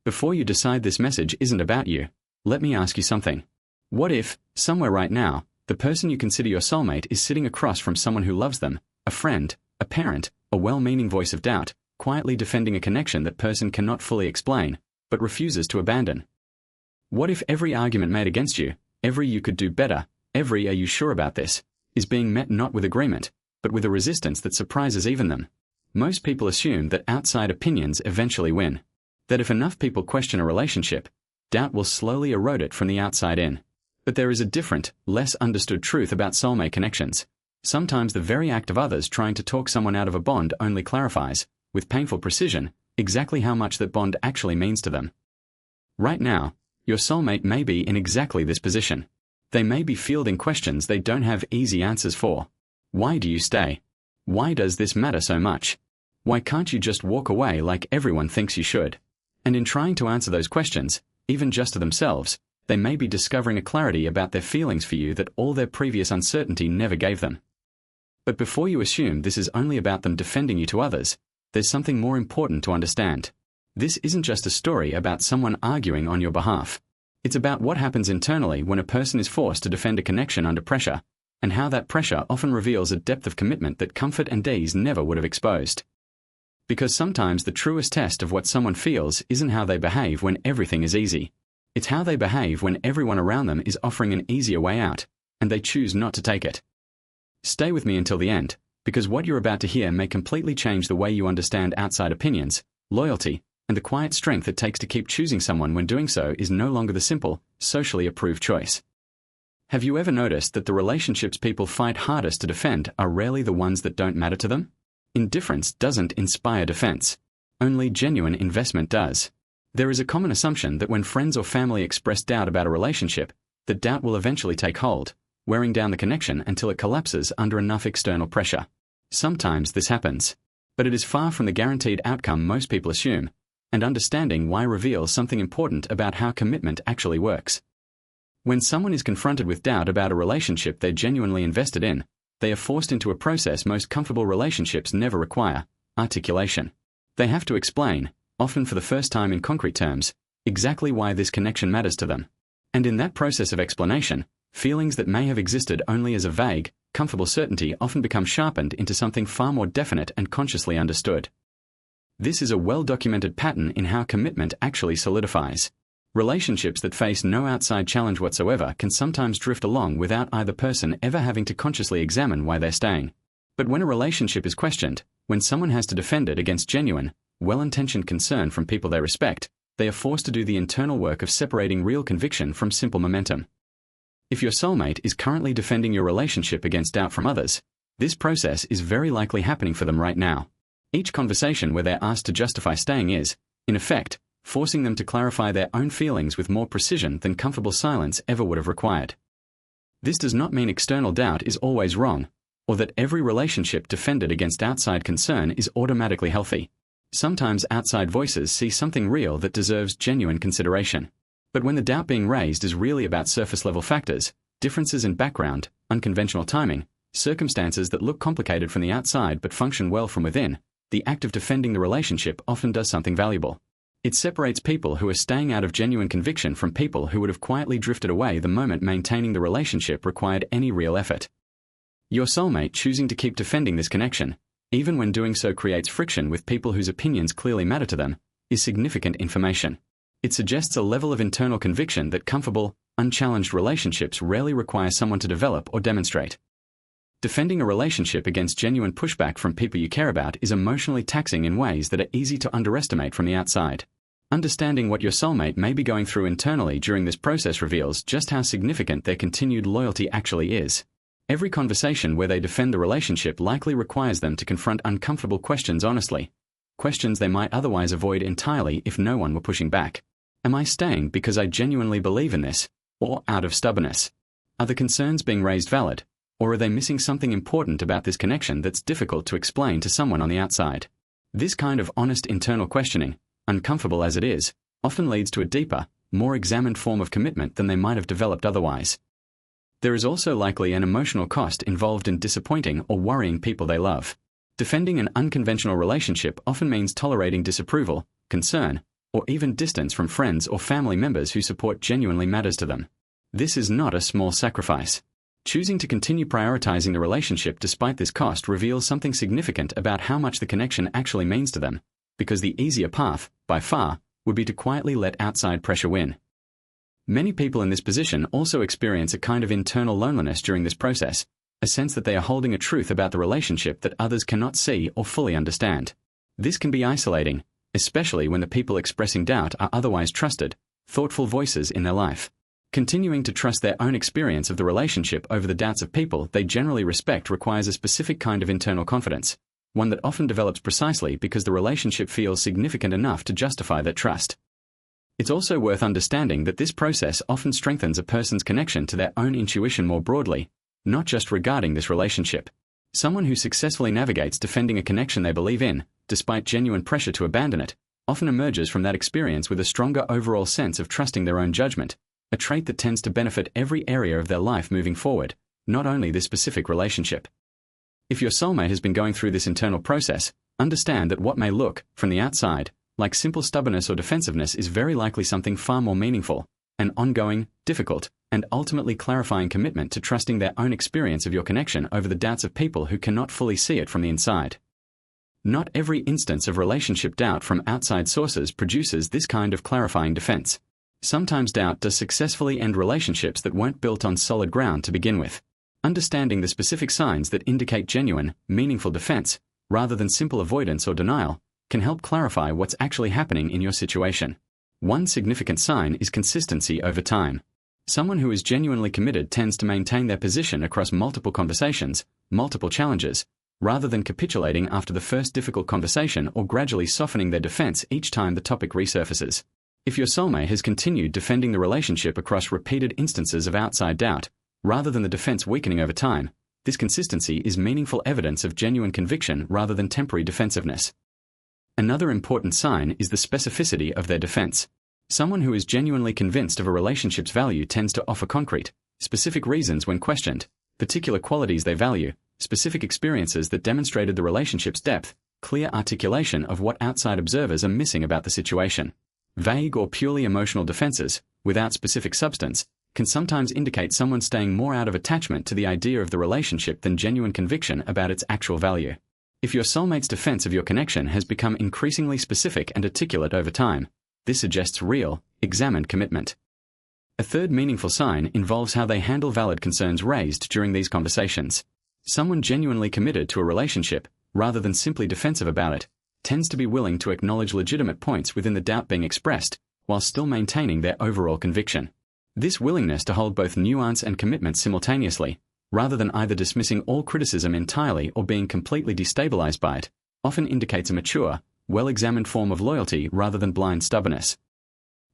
Before you decide this message isn't about you, let me ask you something. What if, somewhere right now, the person you consider your soulmate is sitting across from someone who loves them, a friend, a parent, a well-meaning voice of doubt, quietly defending a connection that person cannot fully explain, but refuses to abandon? What if every argument made against you, every "you could do better," every "are you sure about this," is being met not with agreement, but with a resistance that surprises even them? Most people assume that outside opinions eventually win. That if enough people question a relationship, doubt will slowly erode it from the outside in. But there is a different, less understood truth about soulmate connections. Sometimes the very act of others trying to talk someone out of a bond only clarifies, with painful precision, exactly how much that bond actually means to them. Right now, your soulmate may be in exactly this position. They may be fielding questions they don't have easy answers for. Why do you stay? Why does this matter so much? Why can't you just walk away like everyone thinks you should? And in trying to answer those questions, even just to themselves, they may be discovering a clarity about their feelings for you that all their previous uncertainty never gave them. But before you assume this is only about them defending you to others, there's something more important to understand. This isn't just a story about someone arguing on your behalf. It's about what happens internally when a person is forced to defend a connection under pressure, and how that pressure often reveals a depth of commitment that comfort and ease never would have exposed. Because sometimes the truest test of what someone feels isn't how they behave when everything is easy. It's how they behave when everyone around them is offering an easier way out, and they choose not to take it. Stay with me until the end, because what you're about to hear may completely change the way you understand outside opinions, loyalty, and the quiet strength it takes to keep choosing someone when doing so is no longer the simple, socially approved choice. Have you ever noticed that the relationships people fight hardest to defend are rarely the ones that don't matter to them? Indifference doesn't inspire defense. Only genuine investment does. There is a common assumption that when friends or family express doubt about a relationship, that doubt will eventually take hold, wearing down the connection until it collapses under enough external pressure. Sometimes this happens, but it is far from the guaranteed outcome most people assume, and understanding why reveals something important about how commitment actually works. When someone is confronted with doubt about a relationship they're genuinely invested in, they are forced into a process most comfortable relationships never require: articulation. They have to explain, often for the first time in concrete terms, exactly why this connection matters to them. And in that process of explanation, feelings that may have existed only as a vague, comfortable certainty often become sharpened into something far more definite and consciously understood. This is a well-documented pattern in how commitment actually solidifies. Relationships that face no outside challenge whatsoever can sometimes drift along without either person ever having to consciously examine why they're staying. But when a relationship is questioned, when someone has to defend it against genuine, well-intentioned concern from people they respect, they are forced to do the internal work of separating real conviction from simple momentum. If your soulmate is currently defending your relationship against doubt from others, this process is very likely happening for them right now. Each conversation where they're asked to justify staying is, in effect, forcing them to clarify their own feelings with more precision than comfortable silence ever would have required. This does not mean external doubt is always wrong, or that every relationship defended against outside concern is automatically healthy. Sometimes outside voices see something real that deserves genuine consideration. But when the doubt being raised is really about surface-level factors, differences in background, unconventional timing, circumstances that look complicated from the outside but function well from within, the act of defending the relationship often does something valuable. It separates people who are staying out of genuine conviction from people who would have quietly drifted away the moment maintaining the relationship required any real effort. Your soulmate choosing to keep defending this connection, even when doing so creates friction with people whose opinions clearly matter to them, is significant information. It suggests a level of internal conviction that comfortable, unchallenged relationships rarely require someone to develop or demonstrate. Defending a relationship against genuine pushback from people you care about is emotionally taxing in ways that are easy to underestimate from the outside. Understanding what your soulmate may be going through internally during this process reveals just how significant their continued loyalty actually is. Every conversation where they defend the relationship likely requires them to confront uncomfortable questions honestly, questions they might otherwise avoid entirely if no one were pushing back. Am I staying because I genuinely believe in this, or out of stubbornness? Are the concerns being raised valid? Or are they missing something important about this connection that's difficult to explain to someone on the outside? This kind of honest internal questioning, uncomfortable as it is, often leads to a deeper, more examined form of commitment than they might have developed otherwise. There is also likely an emotional cost involved in disappointing or worrying people they love. Defending an unconventional relationship often means tolerating disapproval, concern, or even distance from friends or family members who support genuinely matters to them. This is not a small sacrifice. Choosing to continue prioritizing the relationship despite this cost reveals something significant about how much the connection actually means to them, because the easier path, by far, would be to quietly let outside pressure win. Many people in this position also experience a kind of internal loneliness during this process, a sense that they are holding a truth about the relationship that others cannot see or fully understand. This can be isolating, especially when the people expressing doubt are otherwise trusted, thoughtful voices in their life. Continuing to trust their own experience of the relationship over the doubts of people they generally respect requires a specific kind of internal confidence, one that often develops precisely because the relationship feels significant enough to justify that trust. It's also worth understanding that this process often strengthens a person's connection to their own intuition more broadly, not just regarding this relationship. Someone who successfully navigates defending a connection they believe in, despite genuine pressure to abandon it, often emerges from that experience with a stronger overall sense of trusting their own judgment, a trait that tends to benefit every area of their life moving forward, not only this specific relationship. If your soulmate has been going through this internal process, understand that what may look, from the outside, like simple stubbornness or defensiveness is very likely something far more meaningful, an ongoing, difficult, and ultimately clarifying commitment to trusting their own experience of your connection over the doubts of people who cannot fully see it from the inside. Not every instance of relationship doubt from outside sources produces this kind of clarifying defense. Sometimes doubt does successfully end relationships that weren't built on solid ground to begin with. Understanding the specific signs that indicate genuine, meaningful defense, rather than simple avoidance or denial, can help clarify what's actually happening in your situation. One significant sign is consistency over time. Someone who is genuinely committed tends to maintain their position across multiple conversations, multiple challenges, rather than capitulating after the first difficult conversation or gradually softening their defense each time the topic resurfaces. If your soulmate has continued defending the relationship across repeated instances of outside doubt, rather than the defense weakening over time, this consistency is meaningful evidence of genuine conviction rather than temporary defensiveness. Another important sign is the specificity of their defense. Someone who is genuinely convinced of a relationship's value tends to offer concrete, specific reasons when questioned, particular qualities they value, specific experiences that demonstrated the relationship's depth, clear articulation of what outside observers are missing about the situation. Vague or purely emotional defenses, without specific substance, can sometimes indicate someone staying more out of attachment to the idea of the relationship than genuine conviction about its actual value. If your soulmate's defense of your connection has become increasingly specific and articulate over time, this suggests real, examined commitment. A third meaningful sign involves how they handle valid concerns raised during these conversations. Someone genuinely committed to a relationship, rather than simply defensive about it, tends to be willing to acknowledge legitimate points within the doubt being expressed, while still maintaining their overall conviction. This willingness to hold both nuance and commitment simultaneously, rather than either dismissing all criticism entirely or being completely destabilized by it, often indicates a mature, well-examined form of loyalty rather than blind stubbornness.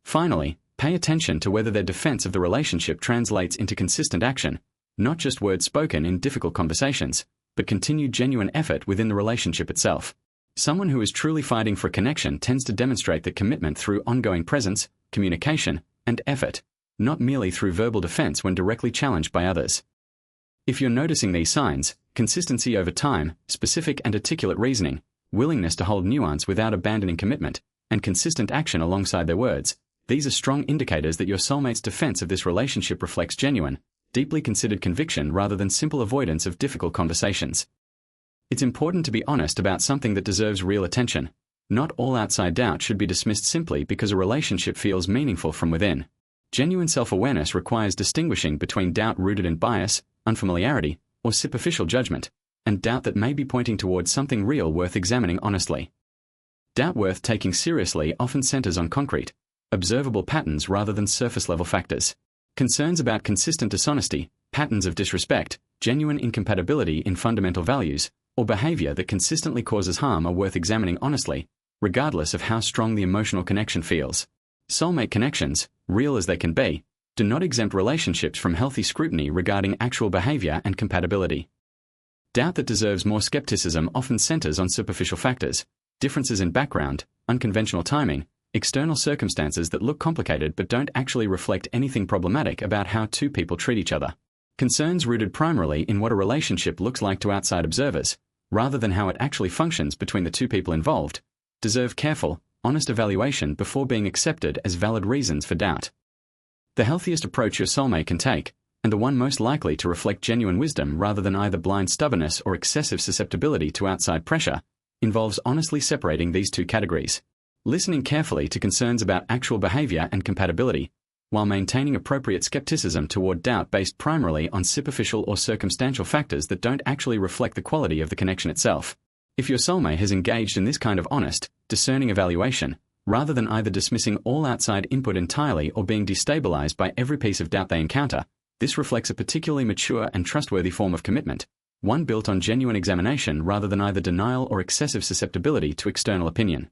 Finally, pay attention to whether their defense of the relationship translates into consistent action, not just words spoken in difficult conversations, but continued genuine effort within the relationship itself. Someone who is truly fighting for a connection tends to demonstrate that commitment through ongoing presence, communication, and effort, not merely through verbal defense when directly challenged by others. If you're noticing these signs, consistency over time, specific and articulate reasoning, willingness to hold nuance without abandoning commitment, and consistent action alongside their words, these are strong indicators that your soulmate's defense of this relationship reflects genuine, deeply considered conviction rather than simple avoidance of difficult conversations. It's important to be honest about something that deserves real attention. Not all outside doubt should be dismissed simply because a relationship feels meaningful from within. Genuine self-awareness requires distinguishing between doubt rooted in bias, unfamiliarity, or superficial judgment, and doubt that may be pointing towards something real worth examining honestly. Doubt worth taking seriously often centers on concrete, observable patterns rather than surface-level factors. Concerns about consistent dishonesty, patterns of disrespect, genuine incompatibility in fundamental values, or behavior that consistently causes harm are worth examining honestly, regardless of how strong the emotional connection feels. Soulmate connections, real as they can be, do not exempt relationships from healthy scrutiny regarding actual behavior and compatibility. Doubt that deserves more skepticism often centers on superficial factors, differences in background, unconventional timing, external circumstances that look complicated but don't actually reflect anything problematic about how two people treat each other. Concerns rooted primarily in what a relationship looks like to outside observers, rather than how it actually functions between the two people involved, deserve careful, honest evaluation before being accepted as valid reasons for doubt. The healthiest approach your soulmate can take, and the one most likely to reflect genuine wisdom rather than either blind stubbornness or excessive susceptibility to outside pressure, involves honestly separating these two categories, listening carefully to concerns about actual behavior and compatibility, while maintaining appropriate skepticism toward doubt based primarily on superficial or circumstantial factors that don't actually reflect the quality of the connection itself. If your soulmate has engaged in this kind of honest, discerning evaluation, rather than either dismissing all outside input entirely or being destabilized by every piece of doubt they encounter, this reflects a particularly mature and trustworthy form of commitment, one built on genuine examination rather than either denial or excessive susceptibility to external opinion.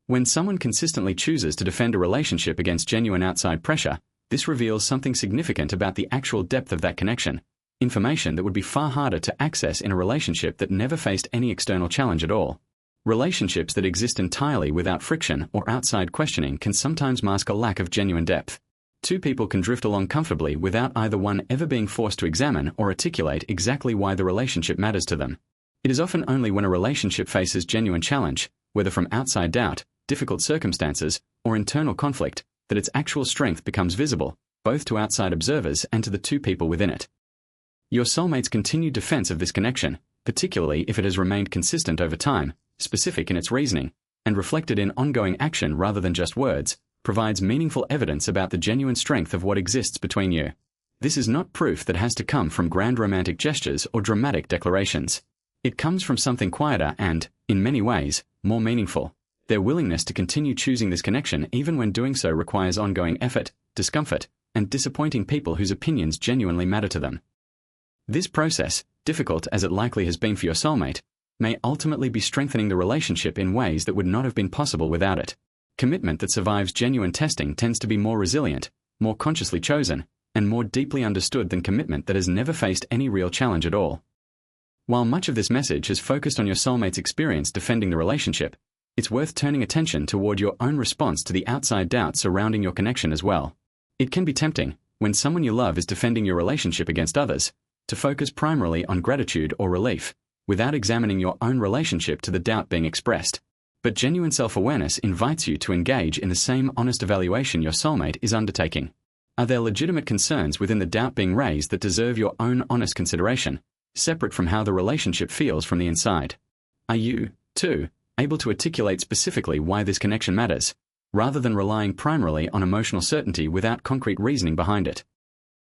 When someone consistently chooses to defend a relationship against genuine outside pressure, this reveals something significant about the actual depth of that connection, information that would be far harder to access in a relationship that never faced any external challenge at all. Relationships that exist entirely without friction or outside questioning can sometimes mask a lack of genuine depth. Two people can drift along comfortably without either one ever being forced to examine or articulate exactly why the relationship matters to them. It is often only when a relationship faces genuine challenge, whether from outside doubt, difficult circumstances, or internal conflict, that its actual strength becomes visible, both to outside observers and to the two people within it. Your soulmate's continued defense of this connection, particularly if it has remained consistent over time, specific in its reasoning, and reflected in ongoing action rather than just words, provides meaningful evidence about the genuine strength of what exists between you. This is not proof that has to come from grand romantic gestures or dramatic declarations. It comes from something quieter and, in many ways, more meaningful. Their willingness to continue choosing this connection even when doing so requires ongoing effort, discomfort, and disappointing people whose opinions genuinely matter to them. This process, difficult as it likely has been for your soulmate, may ultimately be strengthening the relationship in ways that would not have been possible without it. Commitment that survives genuine testing tends to be more resilient, more consciously chosen, and more deeply understood than commitment that has never faced any real challenge at all. While much of this message is focused on your soulmate's experience defending the relationship, it's worth turning attention toward your own response to the outside doubt surrounding your connection as well. It can be tempting, when someone you love is defending your relationship against others, to focus primarily on gratitude or relief, without examining your own relationship to the doubt being expressed. But genuine self-awareness invites you to engage in the same honest evaluation your soulmate is undertaking. Are there legitimate concerns within the doubt being raised that deserve your own honest consideration, separate from how the relationship feels from the inside? Are you, too, able to articulate specifically why this connection matters, rather than relying primarily on emotional certainty without concrete reasoning behind it?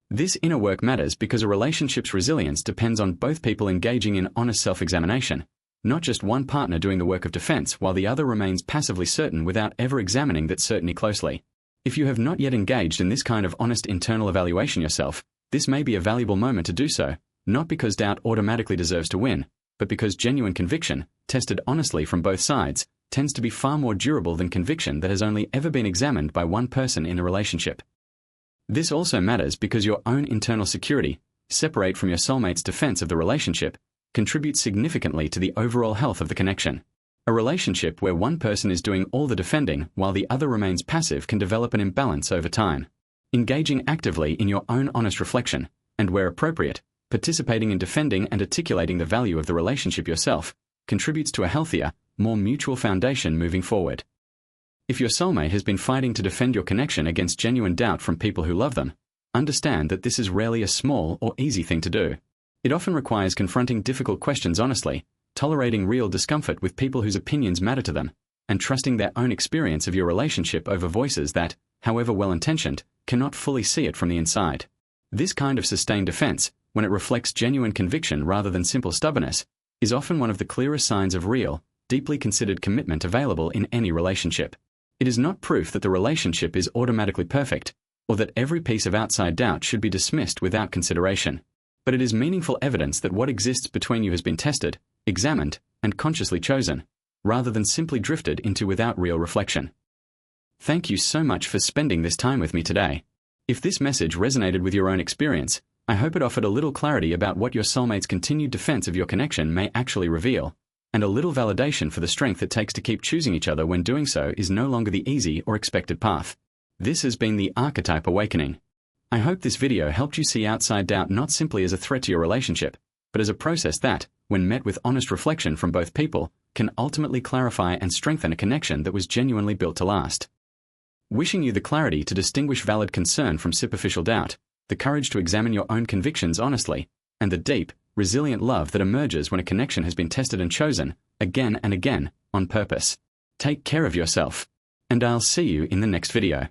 This inner work matters because a relationship's resilience depends on both people engaging in honest self-examination, not just one partner doing the work of defense while the other remains passively certain without ever examining that certainty closely. If you have not yet engaged in this kind of honest internal evaluation yourself, this may be a valuable moment to do so, not because doubt automatically deserves to win, but because genuine conviction, tested honestly from both sides, tends to be far more durable than conviction that has only ever been examined by one person in a relationship. This also matters because your own internal security, separate from your soulmate's defense of the relationship, contributes significantly to the overall health of the connection. A relationship where one person is doing all the defending while the other remains passive can develop an imbalance over time. Engaging actively in your own honest reflection, and where appropriate, participating in defending and articulating the value of the relationship yourself, contributes to a healthier, more mutual foundation moving forward. If your soulmate has been fighting to defend your connection against genuine doubt from people who love them, understand that this is rarely a small or easy thing to do. It often requires confronting difficult questions honestly, tolerating real discomfort with people whose opinions matter to them, and trusting their own experience of your relationship over voices that, however well-intentioned, cannot fully see it from the inside. This kind of sustained defense, when it reflects genuine conviction rather than simple stubbornness, is often one of the clearest signs of real, deeply considered commitment available in any relationship. It is not proof that the relationship is automatically perfect, or that every piece of outside doubt should be dismissed without consideration. But it is meaningful evidence that what exists between you has been tested, examined, and consciously chosen, rather than simply drifted into without real reflection. Thank you so much for spending this time with me today. If this message resonated with your own experience, I hope it offered a little clarity about what your soulmate's continued defense of your connection may actually reveal, and a little validation for the strength it takes to keep choosing each other when doing so is no longer the easy or expected path. This has been the Archetype Awakening. I hope this video helped you see outside doubt not simply as a threat to your relationship, but as a process that, when met with honest reflection from both people, can ultimately clarify and strengthen a connection that was genuinely built to last. Wishing you the clarity to distinguish valid concern from superficial doubt, the courage to examine your own convictions honestly, and the deep, resilient love that emerges when a connection has been tested and chosen, again and again, on purpose. Take care of yourself, and I'll see you in the next video.